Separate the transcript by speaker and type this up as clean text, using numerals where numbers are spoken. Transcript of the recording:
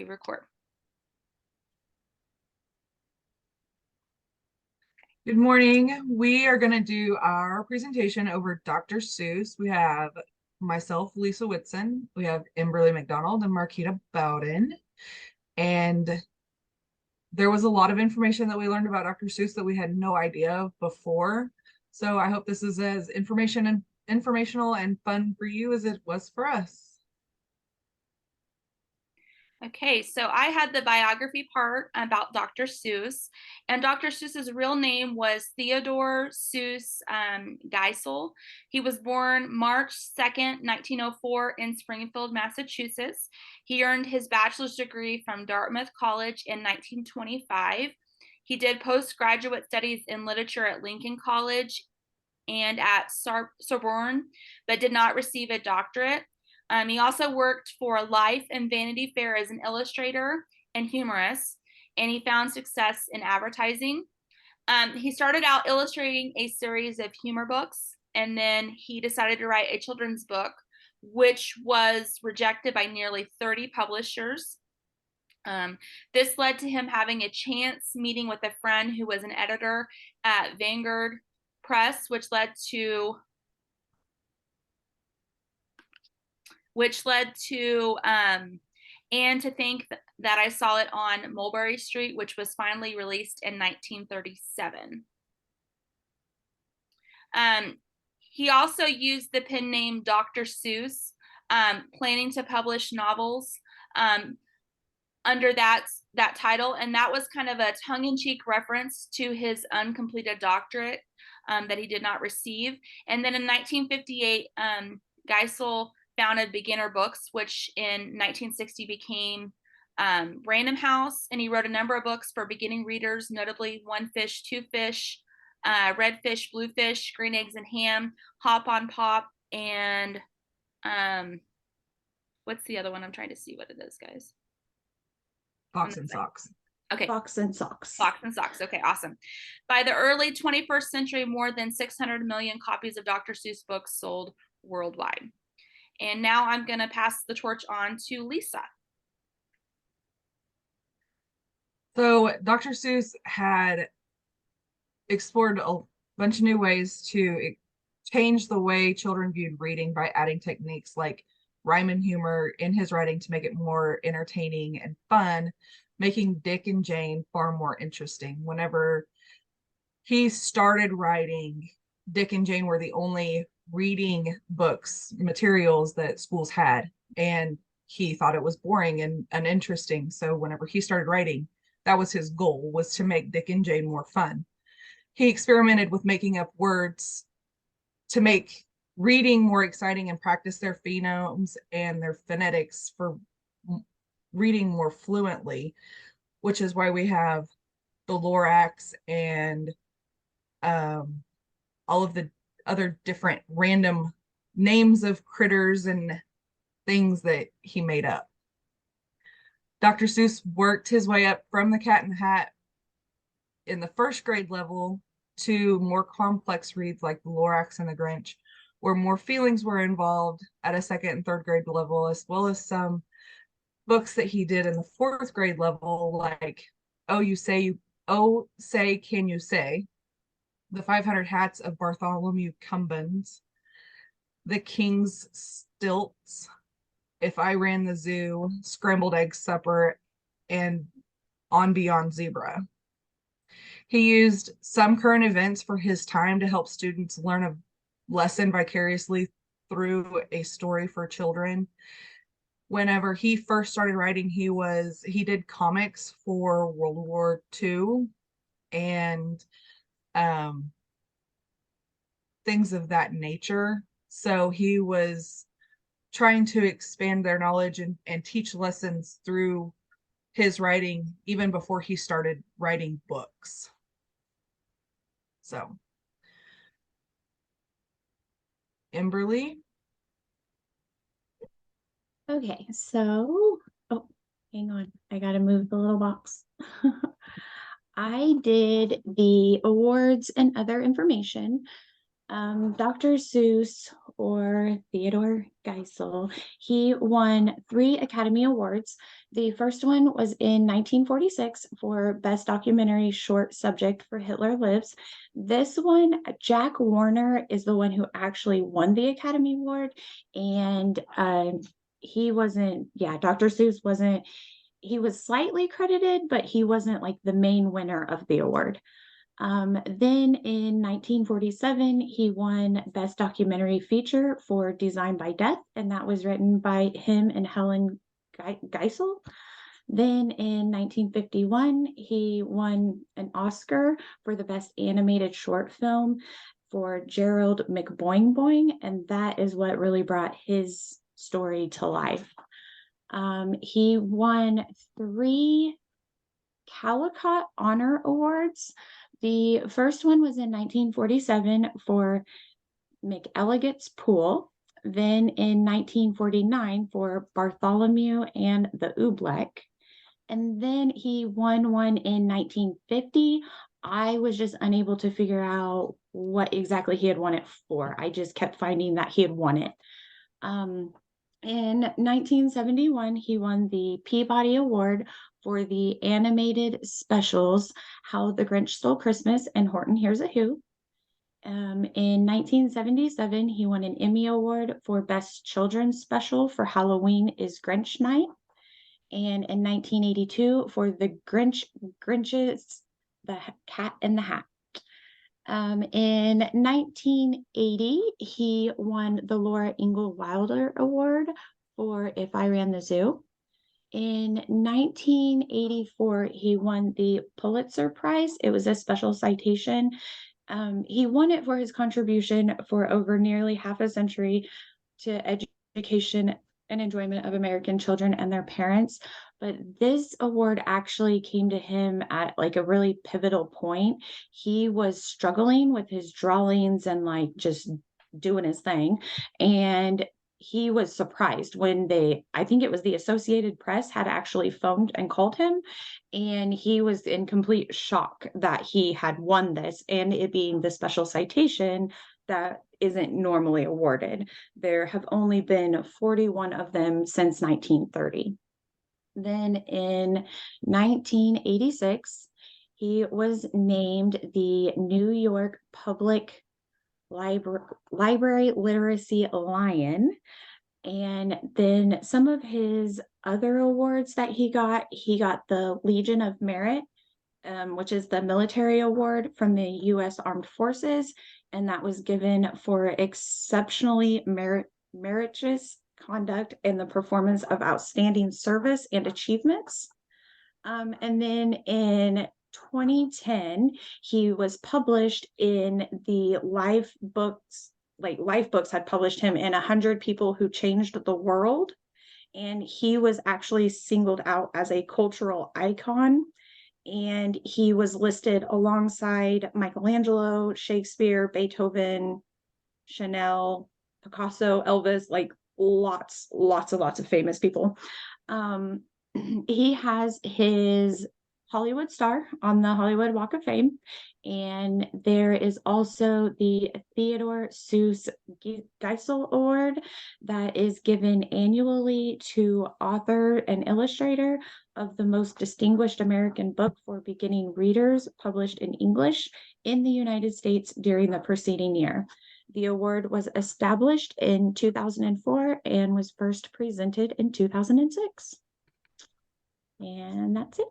Speaker 1: record.
Speaker 2: Good morning. We are going to do our presentation over Dr. Seuss. We have myself, Lisa Whitson. We have Emberly McDonald and Marquita Bowden. And there was a lot of information that we learned about Dr. Seuss that we had no idea of before. So I hope this is as informational and fun for you as it was for us.
Speaker 1: Okay, so I had the biography part about Dr. Seuss, and Dr. Seuss's real name was Theodore Seuss Geisel. He was born March 2nd, 1904 in Springfield, Massachusetts. He earned his bachelor's degree from Dartmouth College in 1925. He did postgraduate studies in literature at Lincoln College and at Sorbonne, but did not receive a doctorate. He also worked for Life and Vanity Fair as an illustrator and humorist, and he found success in advertising. He started out illustrating a series of humor books, and then he decided to write a children's book, which was rejected by nearly 30 publishers. This led to him having a chance meeting with a friend who was an editor at Vanguard Press, which led to and to think that I saw it on Mulberry Street, which was finally released in 1937. He also used the pen name Dr. Seuss, planning to publish novels under that title, and that was kind of a tongue-in-cheek reference to his uncompleted doctorate that he did not receive. And then in 1958, Geisel founded Beginner Books, which in 1960 became Random House, and he wrote a number of books for beginning readers, notably One Fish, Two Fish, Red Fish, Blue Fish, Green Eggs and Ham, Hop on Pop, and what's the other one? I'm trying to see what it is, guys.
Speaker 2: Fox and Socks.
Speaker 1: Okay.
Speaker 3: Fox and Socks.
Speaker 1: Fox and Socks. Okay, awesome. By the early 21st century, more than 600 million copies of Dr. Seuss books sold worldwide. And now I'm going to pass the torch on to Lisa.
Speaker 2: So Dr. Seuss had explored a bunch of new ways to change the way children viewed reading by adding techniques like rhyme and humor in his writing to make it more entertaining and fun, making Dick and Jane far more interesting. Whenever he started writing, Dick and Jane were the only reading books, materials that schools had, and he thought it was boring and uninteresting. So whenever he started writing, that was his goal, was to make Dick and Jane more fun. He experimented with making up words to make reading more exciting and practice their phonemes and their phonetics for reading more fluently, which is why we have the Lorax and all of the other different random names of critters and things that he made up. Dr. Seuss worked his way up from the Cat in the Hat in the first grade level to more complex reads like the Lorax and the Grinch, where more feelings were involved at a second and third grade level, as well as some books that he did in the fourth grade level, like Oh Say Can You Say, The 500 Hats of Bartholomew Cubbins, The King's Stilts, If I Ran the Zoo, Scrambled Egg Supper, and On Beyond Zebra. He used some current events for his time to help students learn a lesson vicariously through a story for children. Whenever he first started writing, he did comics for World War II and things of that nature. So he was trying to expand their knowledge and teach lessons through his writing even before he started writing books. So, Emberly.
Speaker 3: Okay, so, oh, hang on. I got to move the little box. I did the awards and other information. Dr. Seuss, or Theodore Geisel, he won 3 Academy Awards. The first one was in 1946 for Best Documentary Short Subject for Hitler Lives. This one, Jack Warner is the one who actually won the Academy Award, and he wasn't, yeah, Dr. Seuss wasn't, he was slightly credited, but he wasn't like the main winner of the award. Then in 1947, he won Best Documentary Feature for Design by Death, and that was written by him and Helen Geisel. Then in 1951, he won an Oscar for the Best Animated Short Film for Gerald McBoing Boing, and that is what really brought his story to life. He won 3 Caldecott Honor Awards. The first one was in 1947 for McElligot's Pool, then in 1949 for Bartholomew and the Oobleck, and then he won one in 1950. I was just unable to figure out what exactly he had won it for. I just kept finding that he had won it. In 1971, he won the Peabody Award for the animated specials How the Grinch Stole Christmas and Horton Hears a Who. In 1977, he won an Emmy Award for Best Children's Special for Halloween is Grinch Night. And in 1982, for the Grinch's The Cat in the Hat. In 1980, he won the Laura Ingalls Wilder Award for If I Ran the Zoo. In 1984, he won the Pulitzer Prize. It was a special citation. He won it for his contribution for over nearly half a century to education and enjoyment of American children and their parents. But this award actually came to him at like a really pivotal point. He was struggling with his drawings and like just doing his thing. And he was surprised when I think it was the Associated Press had actually phoned and called him. And he was in complete shock that he had won this, and it being the special citation that isn't normally awarded. There have only been 41 of them since 1930. Then in 1986, he was named the New York Public Library Literacy Lion. And then some of his other awards that he got the Legion of Merit, which is the military award from the U.S. Armed Forces, and that was given for exceptionally meritorious conduct in the performance of outstanding service and achievements. And then in 2010, he was published in the Life Books, like Life Books had published him in 100 People Who Changed the World. And he was actually singled out as a cultural icon. And he was listed alongside Michelangelo, Shakespeare, Beethoven, Chanel, Picasso, Elvis, like lots of famous people. He has his Hollywood star on the Hollywood Walk of Fame. And there is also the Theodore Seuss Geisel Award that is given annually to author and illustrator of the most distinguished American book for beginning readers published in English in the United States during the preceding year. The award was established in 2004 and was first presented in 2006. And that's it.